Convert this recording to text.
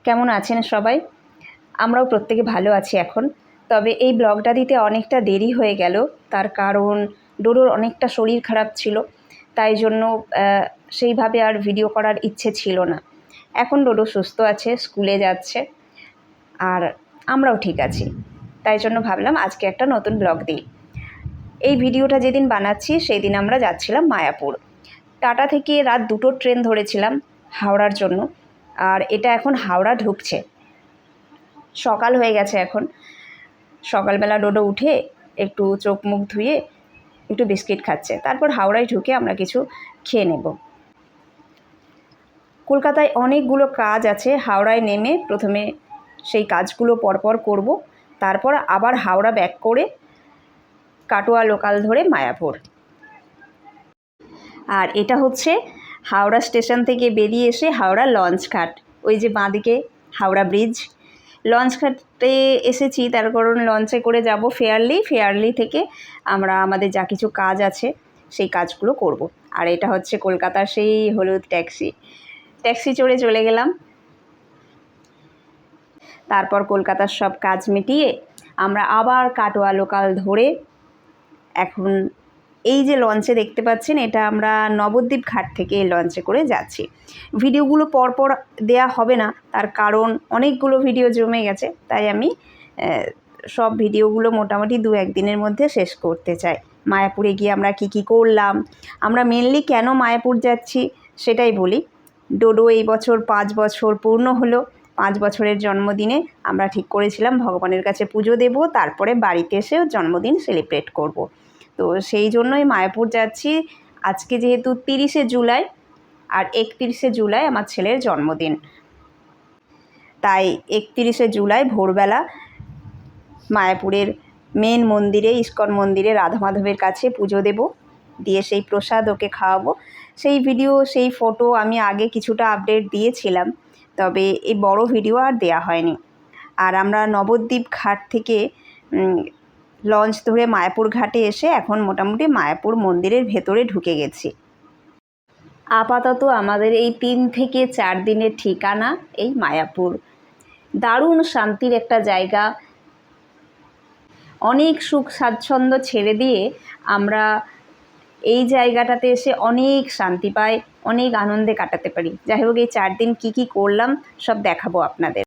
কেমন আছেন সবাই? আমরাও প্রত্যেকে ভালো আছি এখন। তবে এই ব্লগটা দিতে অনেকটা দেরি হয়ে গেল, তার কারণ ডোডোর অনেকটা শরীর খারাপ ছিল, তাই জন্য সেইভাবে আর ভিডিও করার ইচ্ছে ছিল না। এখন ডোডো সুস্থ আছে, স্কুলে যাচ্ছে, আর আমরাও ঠিক আছি, তাই জন্য ভাবলাম আজকে একটা নতুন ব্লগ দিই। এই ভিডিওটা যেদিন বানাচ্ছি সেই দিন আমরা যাচ্ছিলাম মায়াপুর। টাটা থেকে রাত 2টোর ট্রেন ধরেছিলাম হাওড়ার জন্য, আর এটা এখন হাওড়া ঢুকছে। সকাল হয়ে গেছে এখন। সকালবেলা ডোডো উঠে একটু চোখ মুখ ধুয়ে একটু বিস্কিট খাচ্ছে, তারপর হাওড়ায় ঢুকে আমরা কিছু খেয়ে নেব। কলকাতায় অনেকগুলো কাজ আছে, হাওড়ায় নেমে প্রথমে সেই কাজগুলো পরপর করব, তারপর আবার হাওড়া ব্যাক করে কাটোয়া লোকাল ধরে মায়াপুর। আর এটা হচ্ছে হাওড়া স্টেশন থেকে বেরিয়ে এসে হাওড়া লঞ্চঘাট, ওই যে বাঁদিকে হাওড়া ব্রিজ। লঞ্চঘাটে এসেছি তার কারণ লঞ্চে করে যাব ফেয়ারলি থেকে আমরা আমাদের যা কিছু কাজ আছে সেই কাজগুলো করব। আর এটা হচ্ছে কলকাতার সেই হলুদ ট্যাক্সি চড়ে চলে গেলাম। তারপর কলকাতার সব কাজ মিটিয়ে আমরা আবার কাটোয়া লোকাল ধরে এখন এই যে লঞ্চে দেখতে পাচ্ছেন, এটা আমরা নবদ্বীপ ঘাট থেকে এই লঞ্চে করে যাচ্ছি। ভিডিওগুলো পরপর দেয়া হবে না, তার কারণ অনেকগুলো ভিডিও জমে গেছে, তাই আমি সব ভিডিওগুলো মোটামুটি 2-1 দিনের মধ্যে শেষ করতে চাই। মায়াপুরে গিয়ে আমরা কি করলাম, আমরা মেনলি কেন মায়াপুর যাচ্ছি সেটাই বলি। ডোডো এই বছর 5 বছর পূর্ণ হলো। 5 বছরের জন্মদিনে আমরা ঠিক করেছিলাম ভগবানের কাছে পুজো দেব, তারপরে বাড়িতে এসেও জন্মদিন সেলিব্রেট করব। তো সেই জন্যই মায়াপুর যাচ্ছি। আজকে যেহেতু 30শে জুলাই আর 31শে জুলাই আমার ছেলের জন্মদিন, তাই 31শে জুলাই ভোরবেলা মায়াপুরের মেন মন্দিরে, ইস্কন মন্দিরে রাধা মাধবের কাছে পুজো দেব, দিয়ে সেই প্রসাদ ওকে খাওয়াবো। সেই ভিডিও, সেই ফটো আমি আগে কিছুটা আপডেট দিয়েছিলাম, তবে এই বড় ভিডিও আর দেয়া হয়নি। আর আমরা নবদ্বীপ ঘাট থেকে লঞ্চ ধরে মায়াপুর ঘাটে এসে এখন মোটামুটি মায়াপুর মন্দিরের ভেতরে ঢুকে গেছি। আপাতত আমাদের এই 3 থেকে 4 দিনের ঠিকানা এই মায়াপুর। দারুণ শান্তির একটা জায়গা। অনেক সুখ স্বাচ্ছন্দ্য ছেড়ে দিয়ে আমরা এই জায়গাটাতে এসে অনেক শান্তি পাই, অনেক আনন্দে কাটাতে পারি। যাই হোক, এই 4 দিন কী করলাম সব দেখাবো আপনাদের।